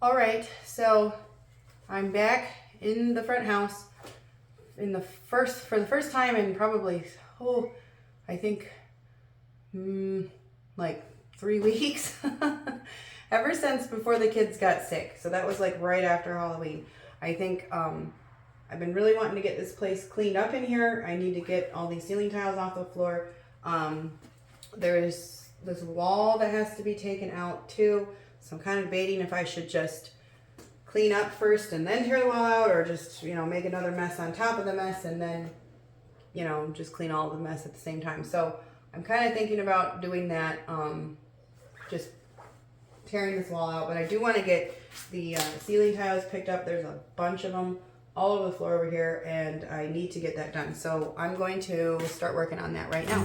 All right, so I'm back in the front house for the first time in probably, I think, like 3 weeks. Ever since before the kids got sick. So that was like right after Halloween. I think I've been really wanting to get this place cleaned up in here. I need to get all these ceiling tiles off the floor. There's this wall that has to be taken out too. So I'm kind of debating if I should just clean up first and then tear the wall out, or just, make another mess on top of the mess and then, just clean all of the mess at the same time. So I'm kind of thinking about doing that, just tearing this wall out. But I do want to get the ceiling tiles picked up. There's a bunch of them all over the floor over here, and I need to get that done. So I'm going to start working on that right now.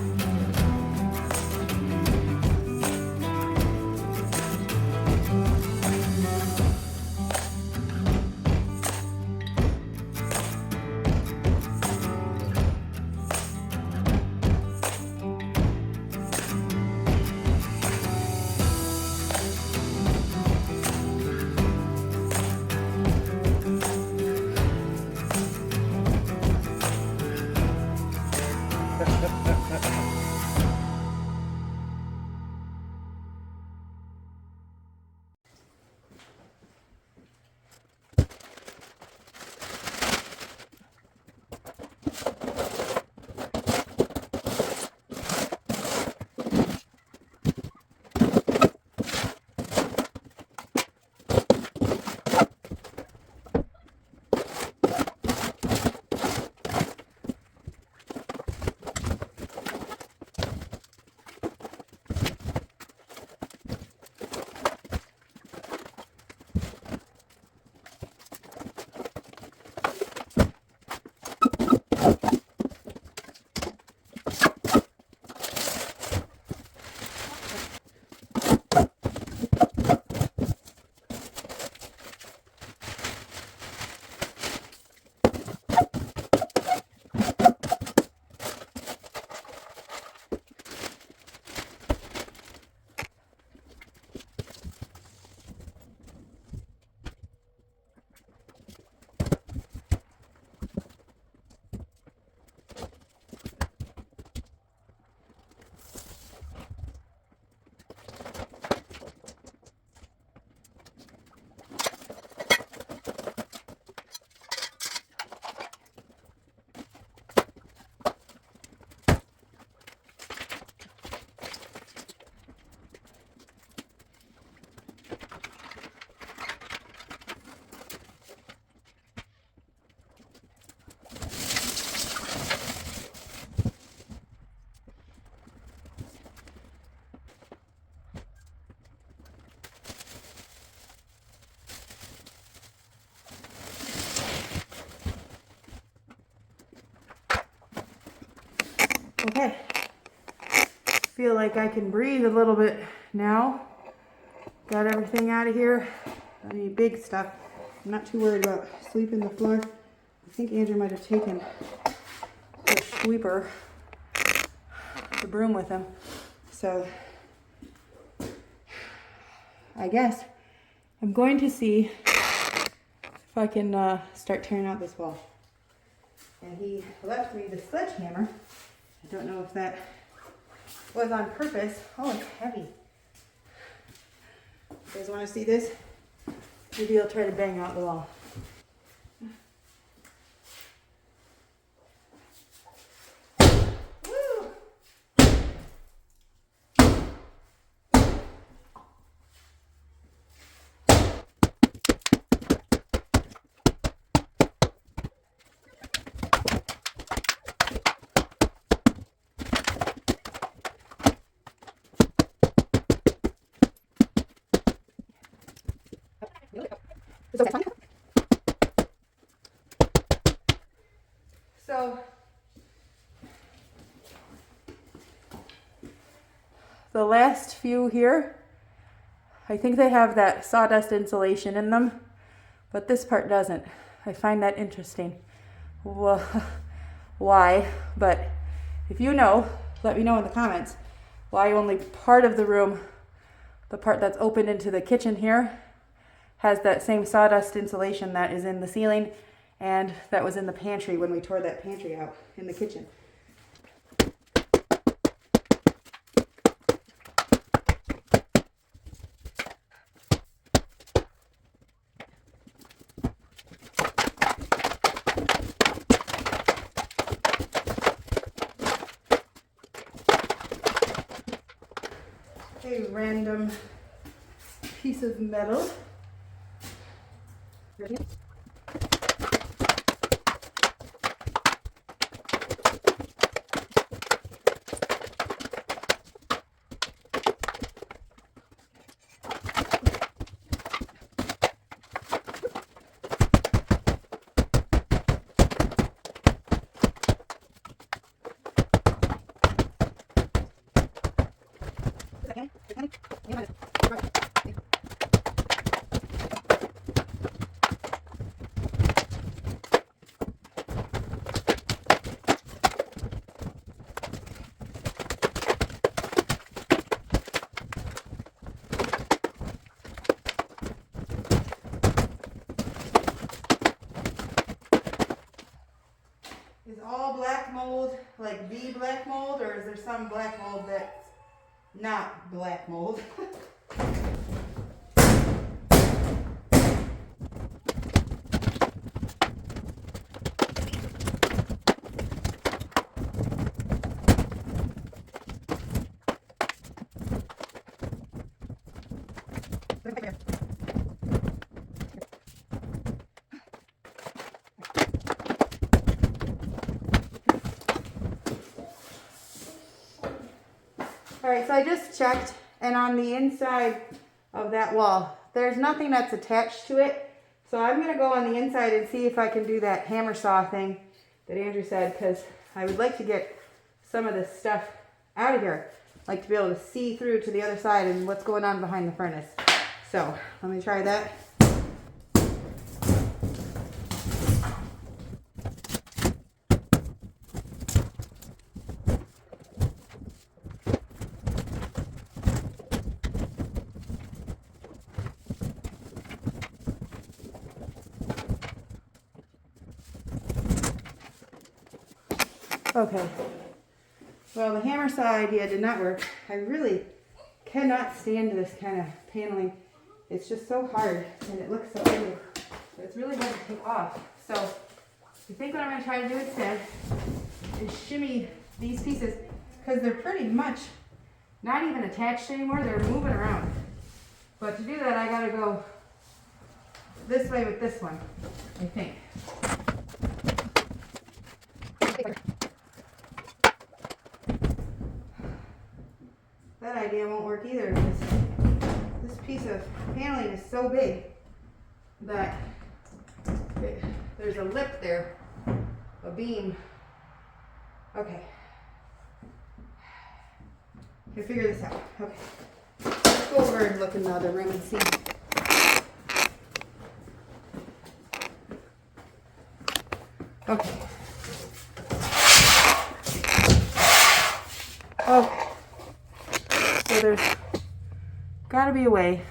Okay, feel like I can breathe a little bit now. Got everything out of here. Any big stuff. I'm not too worried about sweeping the floor. I think Andrew might have taken the sweeper, the broom with him. So I guess I'm going to see if I can start tearing out this wall. And he left me the sledgehammer. I don't know if that was on purpose. Oh, it's heavy. You guys want to see this? Maybe I'll try to bang out the wall. So the last few here, I think they have that sawdust insulation in them, but this part doesn't. I find that interesting. Well, why? But if you know, let me know in the comments why only part of the room, the part that's open into the kitchen here, has that same sawdust insulation that is in the ceiling and that was in the pantry when we tore that pantry out in the kitchen. A random piece of metal. Is all black mold like the black mold, or is there some black mold that's not black mold? All right, so I just checked, and on the inside of that wall, there's nothing that's attached to it. So I'm gonna go on the inside and see if I can do that hammer saw thing that Andrew said, because I would like to get some of this stuff out of here. I'd like to be able to see through to the other side and what's going on behind the furnace. So let me try that. Okay, well, the hammer saw idea did not work. I really cannot stand this kind of paneling. It's just so hard and it looks so ugly. But it's really hard to take off. So I think what I'm going to try to do instead is shimmy these pieces, because they're pretty much not even attached anymore. They're moving around. But to do that, I got to go this way with this one, I think. That idea won't work either, because this piece of paneling is so big that there's a lip there, a beam. Okay. Can figure this out. Okay. Let's go over and look in the other room and see. Okay. Okay. So there's got to be a way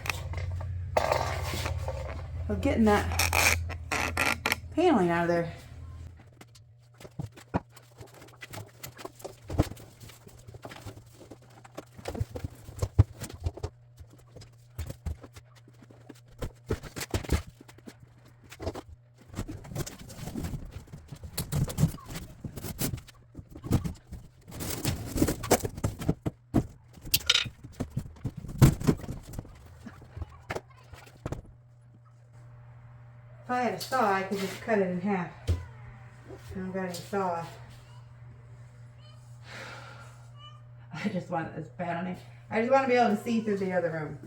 of getting that paneling out of there. If I had a saw, I could just cut it in half. I don't got any saw. I just want this bad on it. I just want to be able to see through the other room.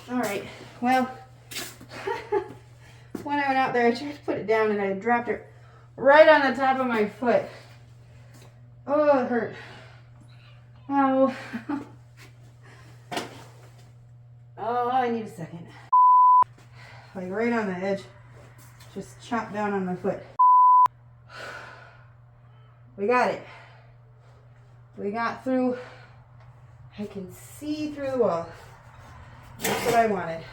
Alright, well, when I went out there, I tried to put it down and I dropped it right on the top of my foot. Oh, it hurt. Oh, Oh, I need a second. Like right on the edge. Just chop down on my foot. We got it. We got through. I can see through the wall. That's what I wanted.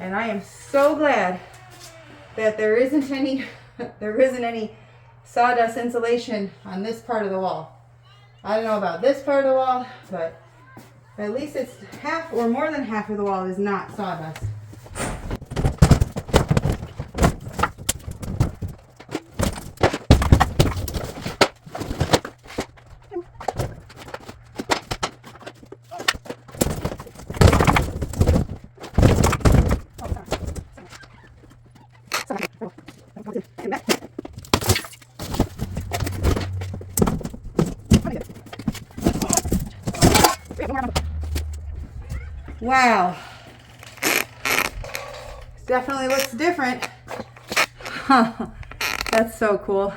And I am so glad that there isn't any sawdust insulation on this part of the wall. I don't know about this part of the wall, but at least it's half or more than half of the wall is not sawdust. Wow. This definitely looks different. That's so cool.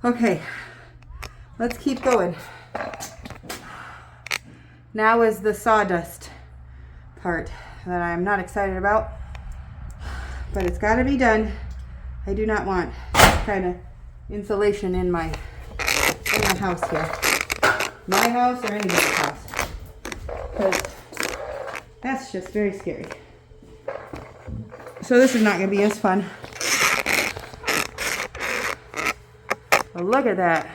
Okay, let's keep going. Now is the sawdust part that I'm not excited about, but it's got to be done. I do not want kind of insulation in my house here. My house or anybody's house. Because that's just very scary. So this is not going to be as fun. But look at that.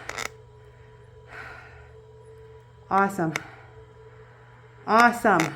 Awesome. Awesome.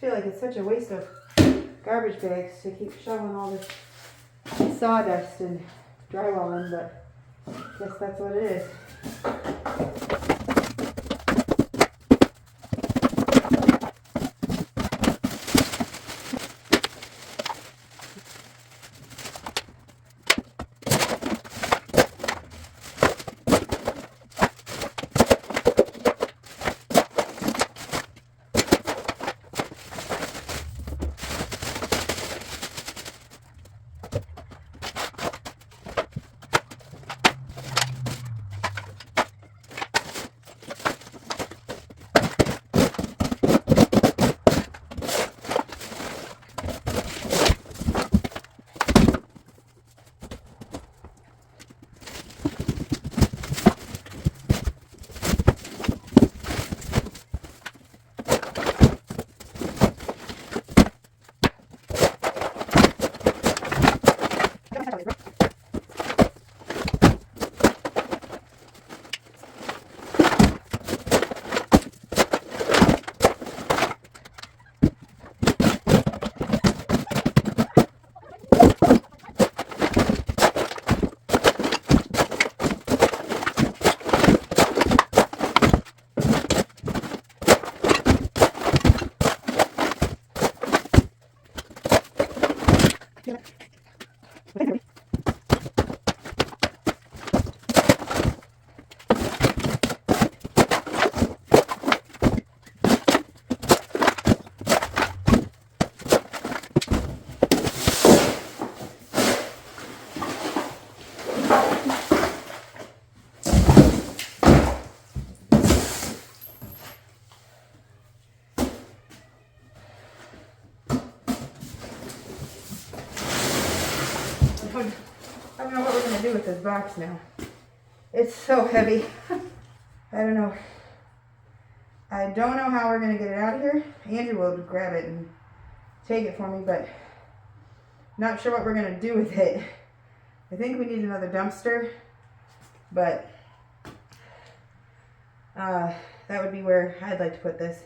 Feel like it's such a waste of garbage bags to keep shoveling all this sawdust and drywall in, but I guess that's what it is. with this box now. It's so heavy. I don't know. I don't know how we're going to get it out of here. Andrew will grab it and take it for me, but not sure what we're going to do with it. I think we need another dumpster, but that would be where I'd like to put this.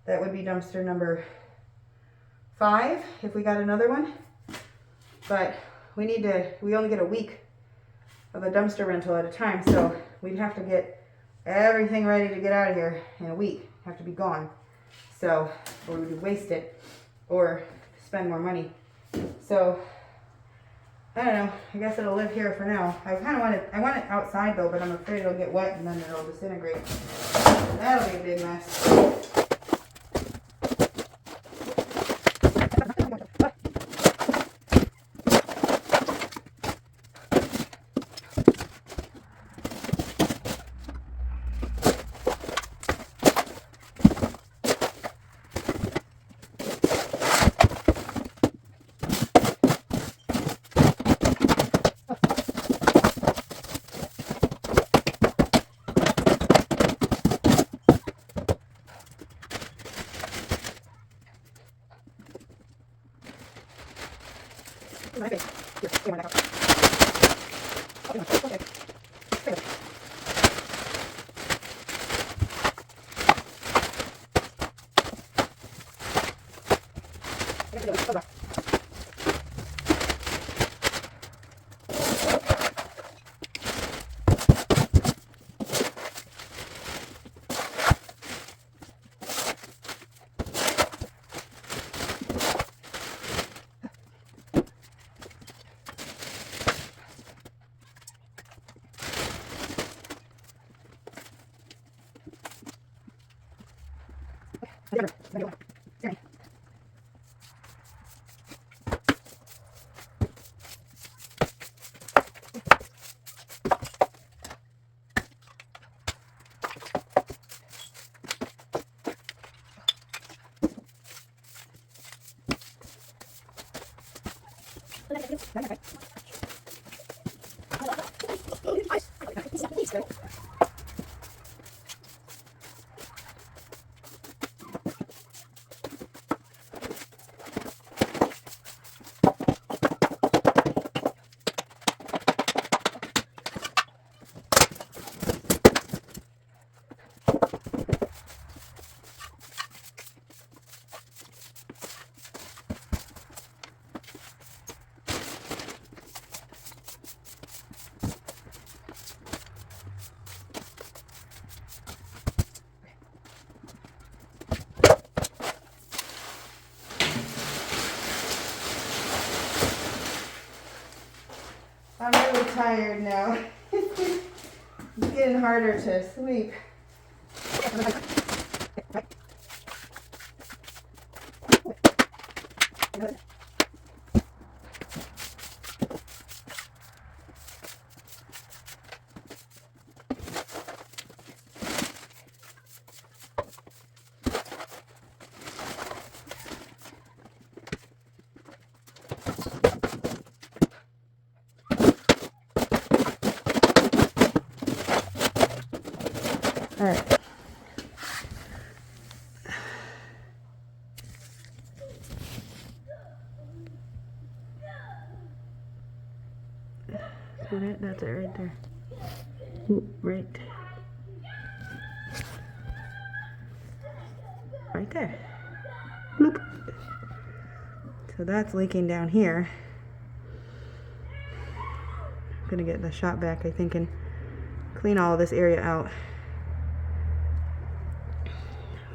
That would be dumpster number 5 if we got another one. But we only get a week of a dumpster rental at a time, so we'd have to get everything ready to get out of here in a week. Have to be gone. So, or we would waste it or spend more money. So, I don't know. I guess it'll live here for now. I want it outside though, but I'm afraid it'll get wet and then it'll disintegrate. That'll be a big mess. I'm really tired now. It's getting harder to sleep. All right. See that? That's it right there. Ooh, right there. Bloop. So that's leaking down here. I'm gonna get the shop back, I think, and clean all of this area out.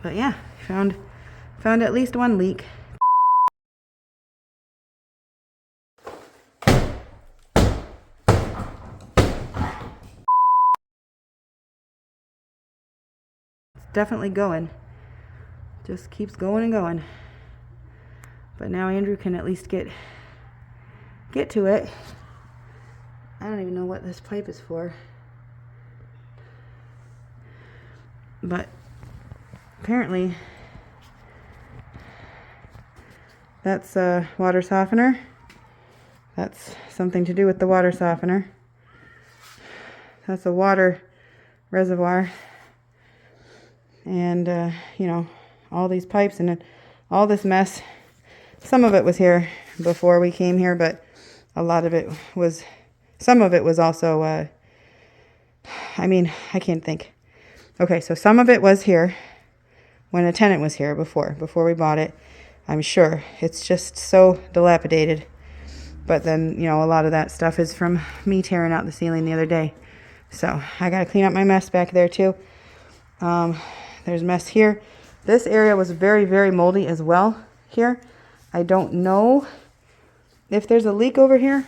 But yeah, found at least one leak. It's definitely going. Just keeps going and going. But now Andrew can at least get to it. I don't even know what this pipe is for. But apparently that's a water softener. That's something to do with the water softener. that's a water reservoir. And, you know, all these pipes and all this mess. Some of it was here before we came here, but a lot of it was, some of it was also, I mean, I can't think. Okay, so some of it was here when a tenant was here before we bought it. I'm sure it's just so dilapidated. But then, you know, a lot of that stuff is from me tearing out the ceiling the other day. So I got to clean up my mess back there too. There's mess here. This area was very, very moldy as well here. I don't know if there's a leak over here.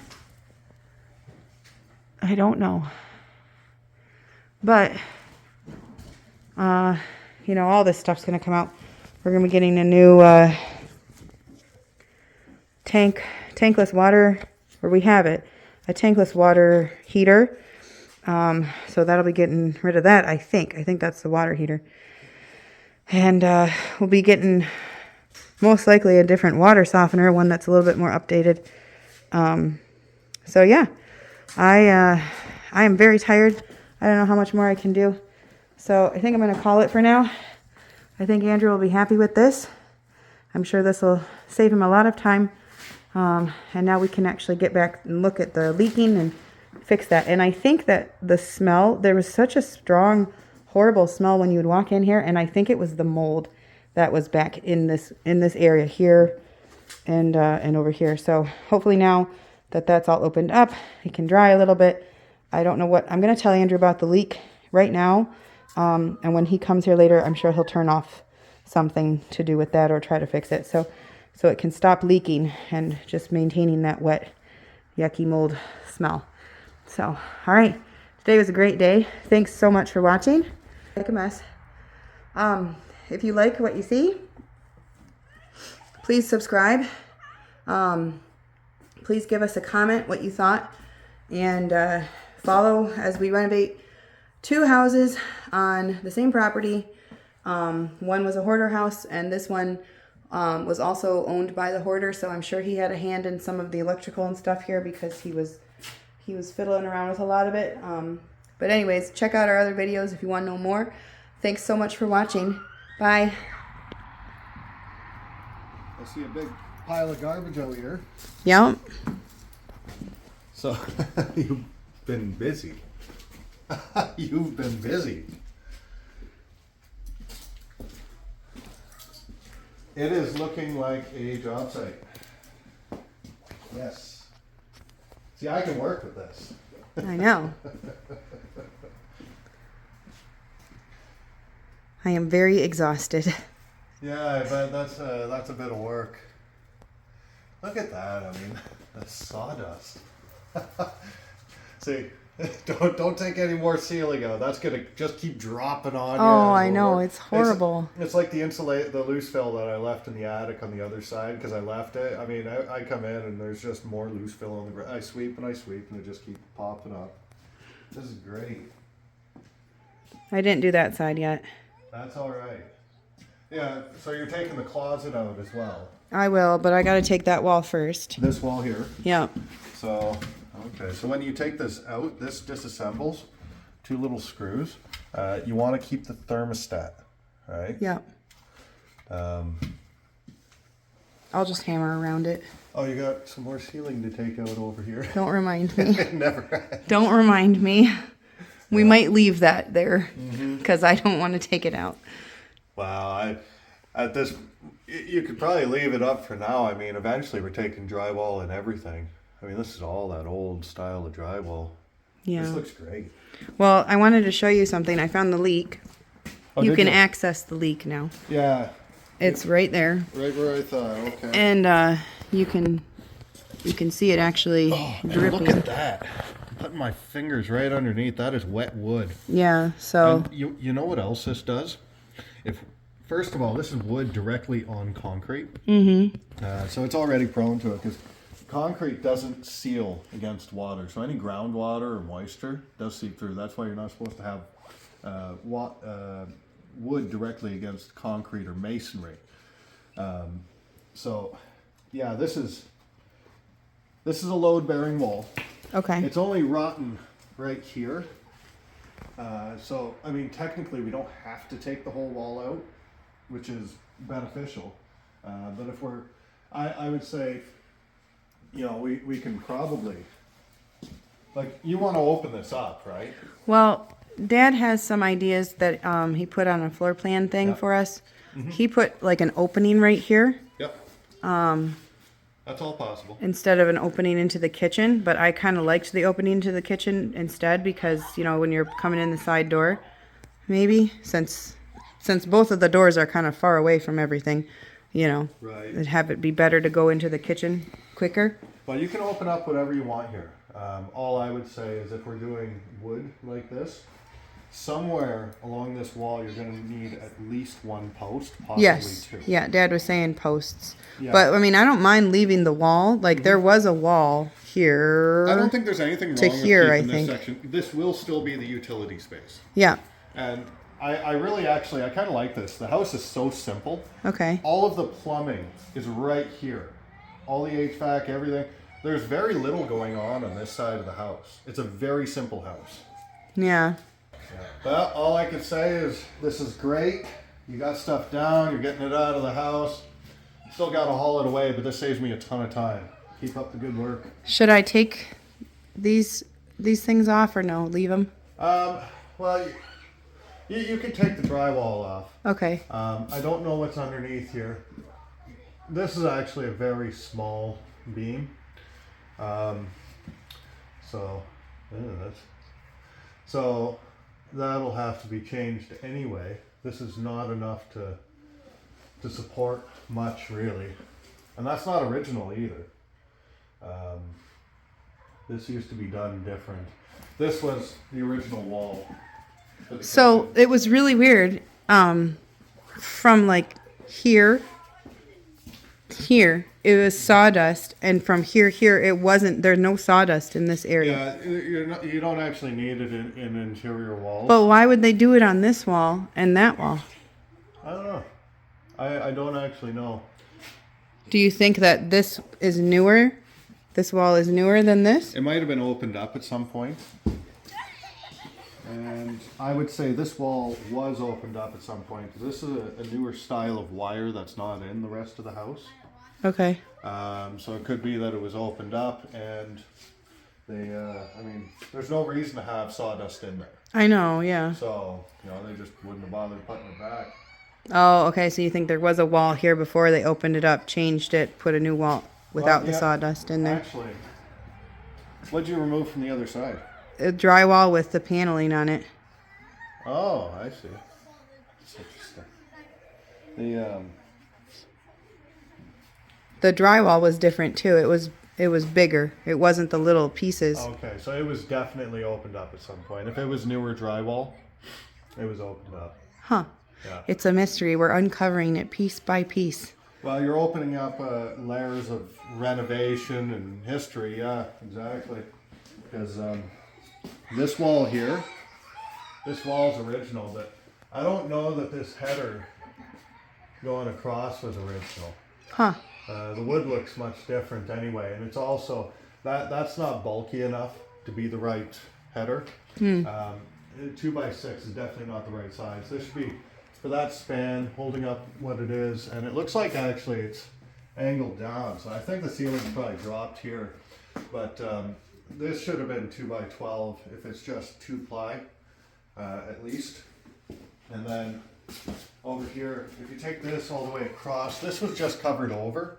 I don't know. But, you know, all this stuff's going to come out. We're going to be getting a new tankless water, or we have it, a tankless water heater. So that'll be getting rid of that, I think. I think that's the water heater. And we'll be getting most likely a different water softener, one that's a little bit more updated. So yeah, I am very tired. I don't know how much more I can do. So I think I'm going to call it for now. I think Andrew will be happy with this. I'm sure this will save him a lot of time. And now we can actually get back and look at the leaking and fix that. And I think that the smell, there was such a strong, horrible smell when you would walk in here, and I think it was the mold that was back in this area here and over here. So hopefully now that that's all opened up, it can dry a little bit. I don't know what I'm going to tell Andrew about the leak right now, and when he comes here later, I'm sure he'll turn off something to do with that or try to fix it so it can stop leaking and just maintaining that wet, yucky mold smell. So, all right, today was a great day. Thanks so much for watching. Like a mess. If you like what you see, please subscribe. Please give us a comment what you thought, and follow as we renovate 2 houses on the same property. One was a hoarder house, and this one was also owned by the hoarder, so I'm sure he had a hand in some of the electrical and stuff here because he was fiddling around with a lot of it. But anyways, check out our other videos if you want to know more. Thanks so much for watching. Bye. I see a big pile of garbage out here. Yep. So, you've been busy. You've been busy. It is looking like a job site. Yes. See, I can work with this. I know. I am very exhausted. Yeah, I bet that's a bit of work. Look at that. I mean, that's sawdust. See, don't take any more ceiling out. That's gonna just keep dropping on you. Oh, I know. It's horrible. It's like the loose fill that I left in the attic on the other side because I left it. I mean, I come in and there's just more loose fill on the ground. I sweep and it just keeps popping up. This is great. I didn't do that side yet. That's all right. Yeah, so you're taking the closet out as well. I will, but I got to take that wall first. This wall here. Yep. So, okay. So when you take this out, this disassembles 2 little screws. You want to keep the thermostat, right? Yep. I'll just hammer around it. Oh, you got some more ceiling to take out over here. Don't remind me. Never. Don't remind me. We might leave that there because I don't want to take it out. Wow, you could probably leave it up for now. I mean, eventually we're taking drywall and everything. I mean, this is all that old style of drywall. Yeah. This looks great. Well, I wanted to show you something. I found the leak. Oh, you can access the leak now. Yeah. It's right there. Right where I thought. Okay. And you can see it actually dripping. Look at that. I'm putting my fingers right underneath. That is wet wood. Yeah. So and you know what else this does? First of all, this is wood directly on concrete. Mm-hmm. So it's already prone to it because concrete doesn't seal against water. So any groundwater or moisture does seep through. That's why you're not supposed to have wood directly against concrete or masonry. So yeah, this is a load-bearing wall. okay. It's only rotten right here. So, I mean, technically we don't have to take the whole wall out, which is beneficial. But if we're, I would say, you know, we can probably, like, you want to open this up, right? Well, Dad has some ideas that he put on a floor plan thing Yep. for us. He put like an opening right here. Yep. That's all possible. Instead of an opening into the kitchen, but I kind of liked the opening into the kitchen instead because, you know, when you're coming in the side door, maybe, since both of the doors are kind of far away from everything, you know, Right. it'd have it be better to go into the kitchen quicker. Well, you can open up whatever you want here. All I would say is if we're doing wood like this, somewhere along this wall you're going to need at least one post, possibly Yes. two. Yeah, Dad was saying posts. Yeah. But, I mean, I don't mind leaving the wall. Like, there was a wall here. I don't think there's anything wrong to with here, keeping I this think. section. This will still be the utility space. Yeah. And I really actually, I kind of like this. The house is so simple. Okay. All of the plumbing is right here. All the HVAC, everything. There's very little going on this side of the house. It's a very simple house. Yeah. Well, all I can say is this is great. You got stuff down, you're getting it out of the house. Still got to haul it away, but this saves me a ton of time. Keep up the good work. Should I take these things off or no? Leave them? Well, you can take the drywall off. Okay. I don't know what's underneath here. This is actually a very small beam. So that'll have to be changed anyway. This is not enough to support much really. And that's not original either. This used to be done different. This was the original wall. for the So kitchen. it was really weird. From like here, it was sawdust, and from here, it wasn't. There's no sawdust in this area. Yeah, you don't actually need it in interior walls. But why would they do it on this wall and that wall? I don't know. I don't actually know. Do you think that this is newer? This wall is newer than this? It might have been opened up at some point. And I would say this wall was opened up at some point. This is a newer style of wire that's not in the rest of the house. Okay. So it could be that it was opened up and they, I mean, there's no reason to have sawdust in there. I know, yeah. So, they just wouldn't have bothered putting it back. Oh, okay. So you think there was a wall here before they opened it up, changed it, put a new wall without the yeah. sawdust in there? Actually, what'd you remove from the other side? A drywall with the paneling on it. Oh, I see. That's interesting. The drywall was different too. It was bigger. It wasn't the little pieces. Okay, so it was definitely opened up at some point. If it was newer drywall, it was opened up. Huh. Yeah. It's a mystery. We're uncovering it piece by piece. Well, you're opening up layers of renovation and history. Yeah, exactly. Because this wall here, this wall's original, but I don't know that this header going across was original. Huh. The wood looks much different anyway, and it's also that's not bulky enough to be the right header. 2x6 is definitely not the right size. This should be for that span, holding up what it is, and it looks like actually it's angled down. So I think the ceiling's probably dropped here, but this should have been 2x12 if it's just 2-ply at least. And then over here, if you take this all the way across, this was just covered over.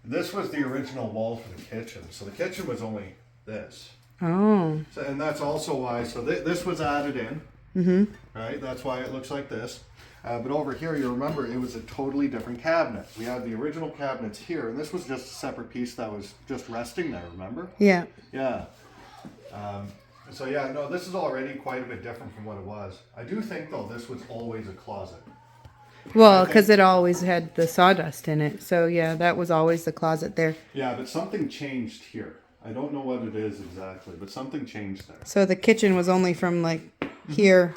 This was the original wall for the kitchen. So the kitchen was only this. Oh. So, and that's also why, so this was added in, right? That's why it looks like this. But over here, you remember, it was a totally different cabinet. We had the original cabinets here, and this was just a separate piece that was just resting there, remember? Yeah. Yeah. So yeah, no, this is already quite a bit different from what it was. I do think, though, this was always a closet. Well, because it always had the sawdust in it. So yeah, that was always the closet there. Yeah, but something changed here. I don't know what it is exactly, but something changed there. So the kitchen was only from like here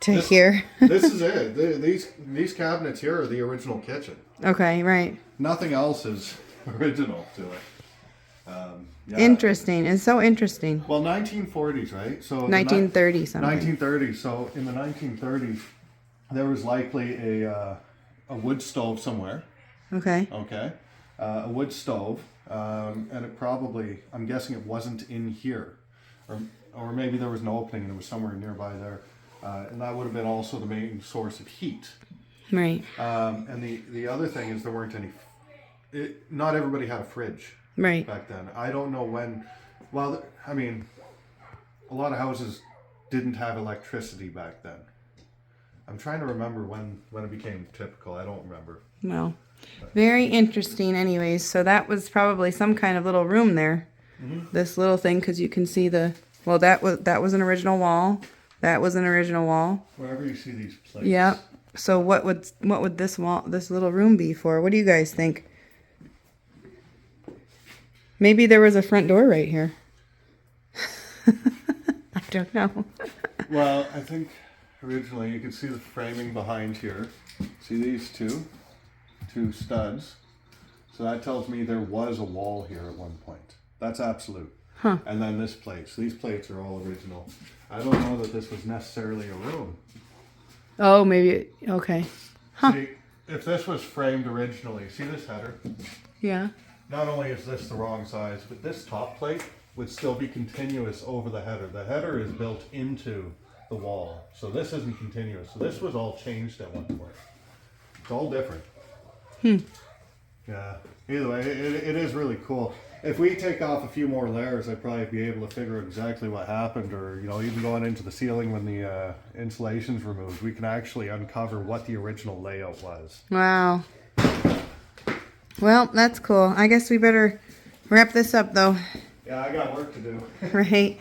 to here. This is it. These cabinets here are the original kitchen. Okay, right. Nothing else is original to it. Yeah. Interesting. It's so interesting. Well, 1940s, right? So 1930 something. 1930s. So in the 1930s, there was likely a wood stove somewhere. Okay. Okay, a wood stove, and it probably, I'm guessing it wasn't in here, or maybe there was an opening and it was somewhere nearby there, and that would have been also the main source of heat. Right. And the other thing is there weren't any. Not everybody had a fridge. Right. Back then. I don't know when. Well, I mean, a lot of houses didn't have electricity back then. I'm trying to remember when it became typical. I don't remember. Well, very interesting anyways. So that was probably some kind of little room there. Mm-hmm. This little thing, because you can see well, that was an original wall. That was an original wall. Wherever you see these plates. Yeah. So what would this little room be for? What do you guys think? Maybe there was a front door right here. I don't know. Well, I think originally you could see the framing behind here. See these two studs. So that tells me there was a wall here at one point. That's absolute. Huh. And then this plate. So these plates are all original. I don't know that this was necessarily a room. Oh, maybe. Okay. Huh. See, if this was framed originally, see this header? Yeah. Not only is this the wrong size, but this top plate would still be continuous over the header. The header is built into the wall. So this isn't continuous. So this was all changed at one point. It's all different. Yeah. Either way, it is really cool. If we take off a few more layers, I'd probably be able to figure out exactly what happened, or even going into the ceiling when the insulation's removed, we can actually uncover what the original layout was. Wow. Well, that's cool. I guess we better wrap this up, though. Yeah, I got work to do. Right.